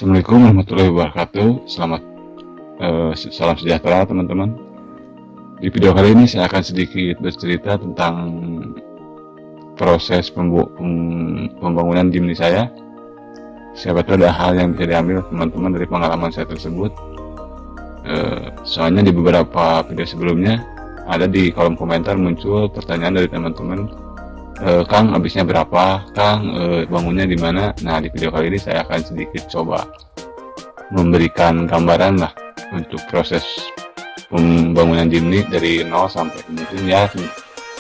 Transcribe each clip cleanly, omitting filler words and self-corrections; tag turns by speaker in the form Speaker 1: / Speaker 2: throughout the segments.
Speaker 1: Assalamualaikum warahmatullahi wabarakatuh. Salam sejahtera teman-teman. Di video kali ini saya akan sedikit bercerita tentang proses pembangunan Jimny saya. Siapa tahu ada hal yang bisa diambil teman-teman dari pengalaman saya tersebut. Soalnya di beberapa video sebelumnya ada di kolom komentar muncul pertanyaan dari teman-teman, Kang, habisnya berapa? Kang, bangunnya di mana? Nah, di video kali ini saya akan sedikit coba memberikan gambaran lah untuk proses pembangunan Jimny dari 0 sampai mungkin ya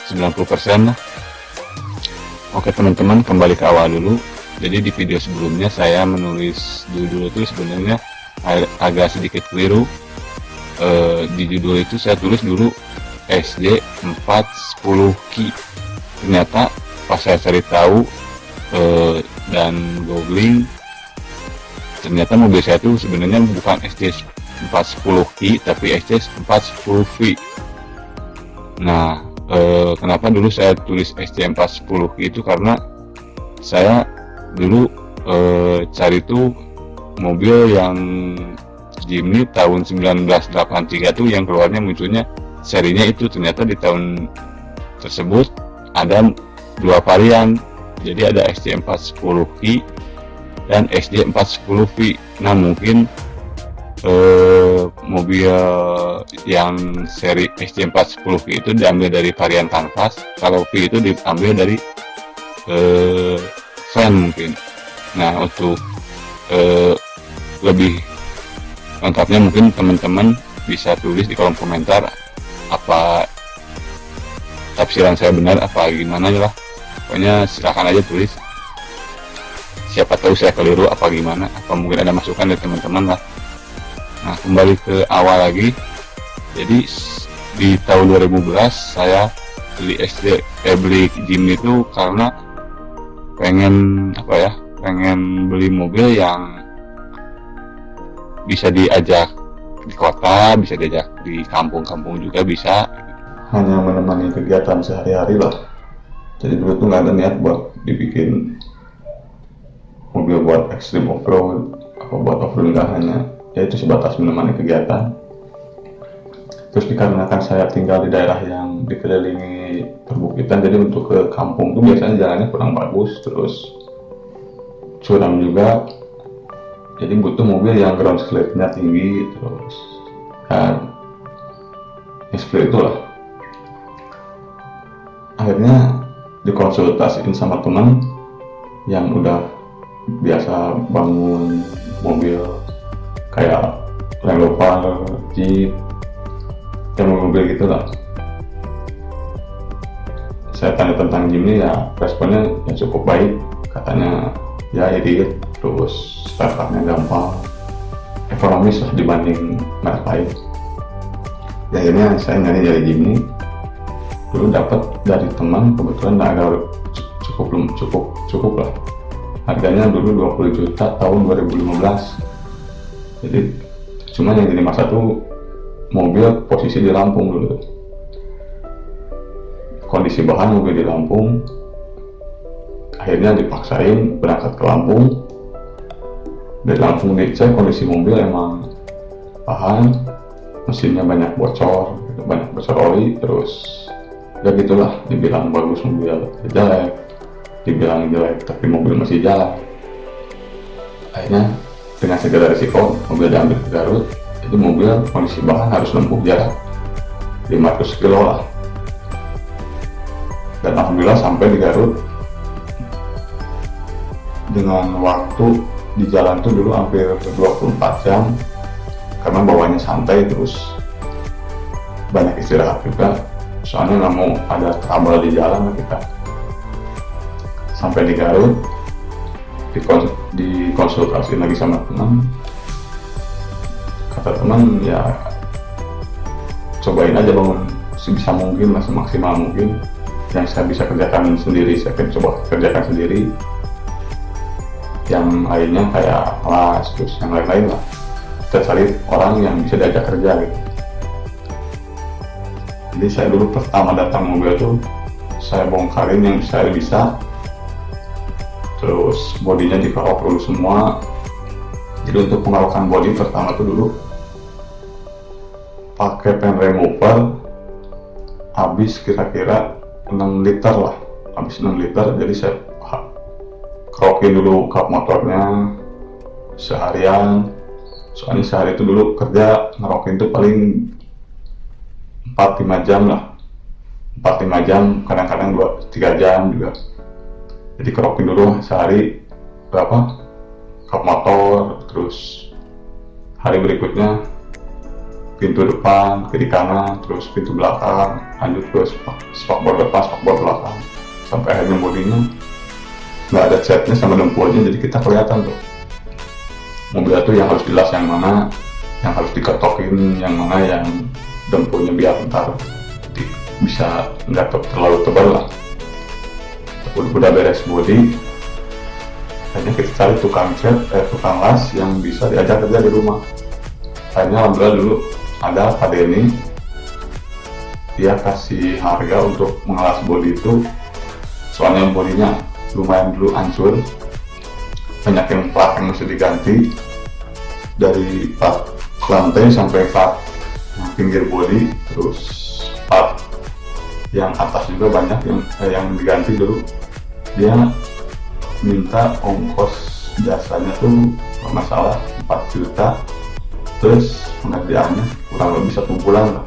Speaker 1: 90% lah. Oke teman-teman, kembali ke awal dulu. Jadi di video sebelumnya saya menulis judul itu sebenarnya agak sedikit keliru. Di judul itu saya tulis dulu SD 410 Ki. Ternyata pas saya cari tahu dan googling, ternyata mobil saya itu sebenarnya bukan SD 410 Ki tapi SD 410 V. Nah, kenapa dulu saya tulis SD 410 Ki itu karena saya dulu cari tuh mobil yang Jimny tahun 1983 tuh yang keluarnya munculnya serinya itu, ternyata di tahun tersebut ada dua varian. Jadi ada SD 410 Ki dan SD 410 V. Nah, mungkin mobil yang seri SD 410 V itu diambil dari varian kanvas, kalau V itu diambil dari van mungkin. Nah, untuk lebih lengkapnya mungkin teman-teman bisa tulis di kolom komentar apa tafsiran saya benar apa gimana lah. Pokoknya silahkan aja tulis, siapa tahu saya keliru apa gimana, apa mungkin ada masukan dari teman-teman lah. Nah, kembali ke awal lagi. Jadi di tahun 2011 saya beli Jimny itu karena pengen beli mobil yang bisa diajak di kota, bisa diajak di kampung-kampung juga bisa, hanya menemani kegiatan sehari-hari lah. Jadi dulu tuh nggak ada niat buat dibikin mobil buat extreme off-road atau buat off-road, nggak, hanya ya itu sebatas menemani kegiatan. Terus dikarenakan saya tinggal di daerah yang dikelilingi perbukitan, jadi untuk ke kampung tuh biasanya jalannya kurang bagus, terus curam juga. Jadi butuh mobil yang ground clearance-nya tinggi, terus kan ya seperti itulah. Akhirnya dikonsultasiin sama teman yang udah biasa bangun mobil kayak Land Rover, Jeep, yang mobil gitulah. Saya tanya tentang Jimny, ya responnya ya cukup baik, katanya ya irit, terus startupnya gampang, ekonomis lah dibanding merek lain. Ya, akhirnya saya nyari dari Jimny. Dulu dapat dari teman, kebetulan agak cukup lah. Harganya dulu 20 juta tahun 2015. Jadi cuma yang jadi masa tuh mobil posisi di Lampung dulu. Kondisi bahan mobil di Lampung. Akhirnya dipaksain berangkat ke Lampung. Dari Lampung dicek kondisi mobil, emang bahan mesinnya banyak bocor oli, terus ya gitulah, dibilang bagus mobil jelek, dibilang jelek tapi mobil masih jalan. Akhirnya dengan segala risiko mobil diambil ke Garut. Jadi mobil kondisi bahan harus menempuh jarak 500 kilo lah, dan alhamdulillah sampai di Garut dengan waktu di jalan tuh dulu hampir 24 jam karena bawanya santai, terus banyak istirahat juga, soalnya nggak mau ada trouble di jalan. Kita sampai di Garut, dikonsultasi lagi sama teman. Kata teman, ya cobain aja bangun sebisa mungkin, semaksimal mungkin. Yang saya bisa kerjakan sendiri saya akan coba kerjakan sendiri, yang lainnya kayak kelas, terus yang lain-lain lah kita cari orang yang bisa diajak kerja gitu. Jadi saya dulu pertama datang mobil tuh saya bongkarin yang saya bisa, terus bodinya dikerok dulu semua,
Speaker 2: Jadi untuk pengerokan bodi pertama tuh dulu pakai pen remover, habis kira-kira 6 liter lah, habis 6 liter. Jadi saya kerokin dulu kap motornya seharian, soalnya sehari itu dulu kerja ngerokin tuh paling 4-5 jam lah, 4-5 jam, kadang-kadang 2-3 jam juga. Jadi kerokin dulu sehari berapa kap motor, terus hari berikutnya pintu depan, kiri kanan, terus pintu belakang, lanjut ke spakbor depan, spakbor belakang, sampai akhirnya bodinya nggak ada catnya sama dempulnya. Jadi kita kelihatan tuh mobil itu yang harus jelas yang mana, yang harus diketokin yang mana, yang dempulnya biar ntar bisa nggak terlalu tebal lah. Udah beres bodi, akhirnya kita cari tukang cat, tukang las yang bisa diajak kerja di rumah. Akhirnya alhamdulillah dulu ada Pak Denny, dia kasih harga untuk mengelas bodi itu, soalnya bodinya lumayan dulu hancur, banyak yang plat yang mesti diganti, dari plat lantai sampai plat pinggir bodi, terus plat yang atas juga banyak yang diganti dulu. Dia minta ongkos jasanya tuh kalau nggak salah 4 juta, terus pengerjaannya kurang lebih 1 bulan lah.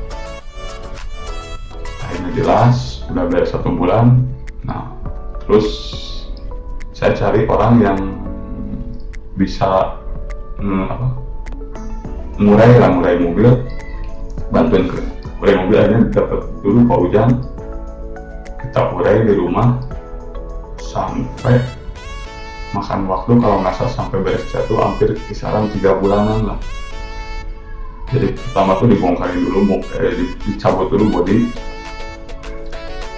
Speaker 2: Akhirnya jelas udah beres 1 bulan. Nah terus saya cari orang yang bisa ngurai mobil, bantuin ke urai mobil. Akhirnya dapat dulu Pak Ujang, kita urai di rumah sampai makan waktu kalau nggak salah sampai beres cat tuh hampir kisaran 3 bulanan lah. Jadi pertama tuh dibongkarin dulu, dicabut dulu bodi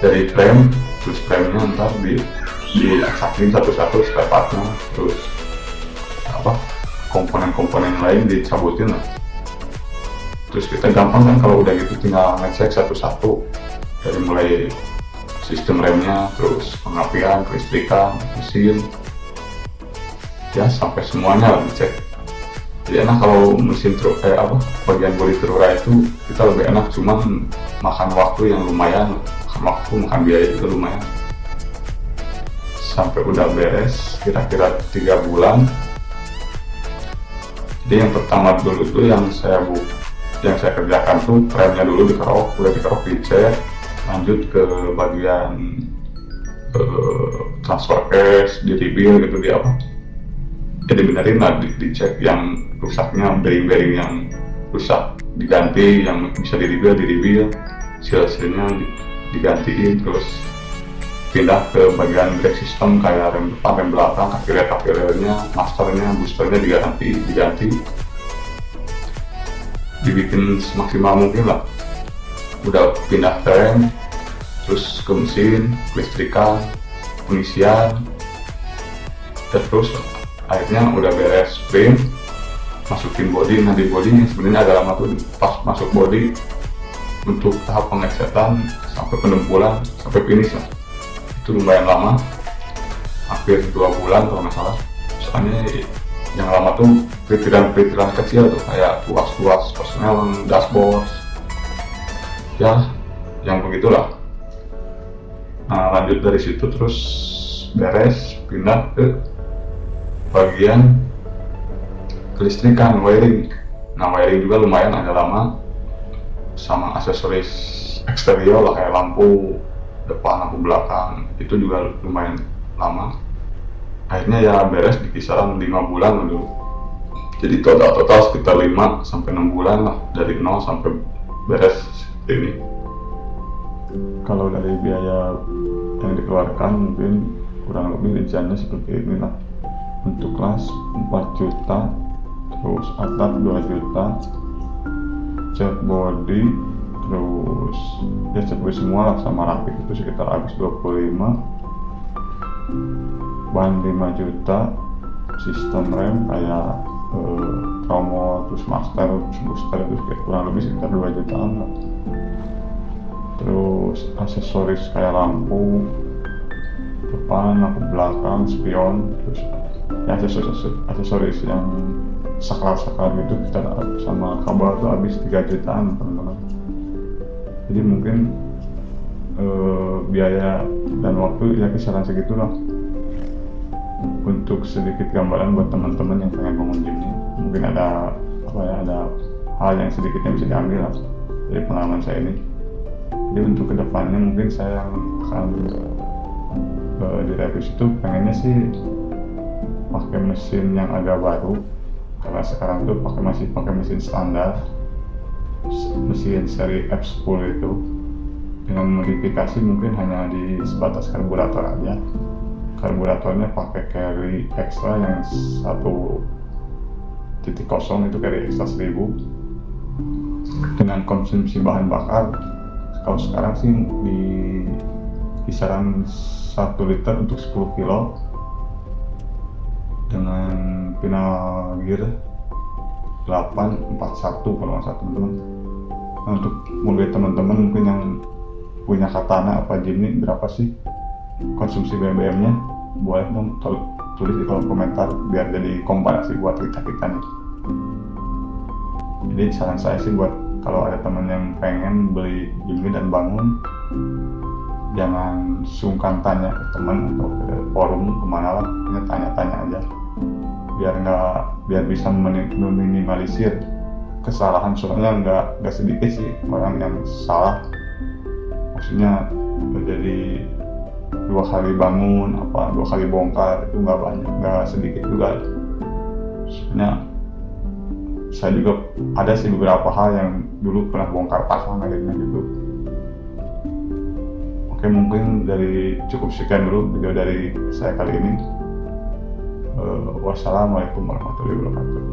Speaker 2: dari frame, terus framenya ntar diaksakin satu-satu spare partnya, terus komponen-komponen lain dicabutin lah. Terus kita gampang kan kalau udah gitu tinggal ngecek satu-satu, dari mulai sistem remnya, terus pengapian, kelistrikan, mesin, ya sampai semuanya lah dicek. Jadi enak kalau mesin truk bagian bodi terurai itu kita lebih enak, cuman makan waktu yang lumayan, makan biaya juga lumayan. Sampai udah beres kira-kira 3 bulan. Jadi yang pertama dulu tuh yang saya kerjakan tuh remnya dulu dikerok, udah dikerok dicek, lanjut ke bagian transfer case, di rebuild gitu, jadi benerin lah, dicek yang rusaknya, bearing-bearing yang rusak diganti, yang bisa di rebuild, seal-sealnya digantiin, terus pindah ke bagian brake system kayak rem depan, rem belakang, kaki relnya, masternya, boosternya diganti, dibikin semaksimal mungkin lah. Udah pindah ke rem, terus ke mesin, kelistrikan, pengisian, dan terus akhirnya udah beres frame, masukin body. Nah di body sebenarnya agak lama tuh, pas masuk body untuk tahap pengecetan sampai pendempulan sampai finish lah, itu lumayan lama, hampir 2 bulan kalau nggak salah. Soalnya yang lama tuh perintilan kecil tuh kayak tuas personnel, dashboard, ya yang begitulah. Nah lanjut dari situ terus beres, pindah ke bagian kelistrikan, wiring. Nah wiring juga lumayan agak lama, sama aksesoris eksterior lah kayak lampu depan, lampu belakang, itu juga lumayan lama. Akhirnya ya beres di kisaran 5 bulan dulu. Jadi total sekitar 5-6 bulan lah, dari 0 sampai beres seperti ini. Kalau dari biaya yang dikeluarkan mungkin kurang lebih rinciannya seperti inilah. Untuk kelas 4 juta, terus atap 2 juta, cat body, terus ya cat body semua lah sama rapik itu sekitar habis 25, ban 5 juta, sistem rem kayak promo, terus master, terus booster itu kurang lebih sekitar 2 jutaan lah. Terus aksesoris kayak lampu depan, lampu belakang, spion, terus ya aksesoris yang saklar gitu kita sama kabel tuh habis 3 jutaan teman-teman. Jadi mungkin biaya dan waktu ya kisaran segitulah untuk sedikit gambaran buat teman-teman yang pengen bangun gym ini. Mungkin ada ada hal yang sedikitnya bisa diambil lah dari pengalaman saya ini. Jadi untuk kedepannya mungkin saya akan di revisi itu pengennya sih pakai mesin yang agak baru, karena sekarang tuh masih pakai mesin standar, mesin seri F10 itu dengan modifikasi mungkin hanya di sebatas karburator aja. Karburatornya pakai carry extra yang 1.0 itu carry extra 1000 dengan konsumsi bahan bakar kalau sekarang sih di kisaran 1 liter untuk 10 kilo dengan final gear 841 kalau nggak salah teman-teman. Nah, untuk mobil teman-teman mungkin yang punya Katana apa Jimny berapa sih konsumsi BBM-nya, boleh dong tulis di kolom komentar biar jadi komparasi buat kita nih. Jadi saran saya sih buat kalau ada teman yang pengen beli Jimny dan bangun, jangan sungkan tanya ke teman atau ke forum kemana lah, tanya-tanya aja biar bisa meminimalisir kesalahan. Soalnya nggak sedikit sih orang yang salah, maksudnya jadi 2 kali bangun 2 kali bongkar itu nggak sedikit juga. Soalnya saya juga ada sih beberapa hal yang dulu pernah bongkar pasang akhirnya gitu. Oke, mungkin cukup sekian dulu video dari saya kali ini. Wassalamualaikum warahmatullahi wabarakatuh.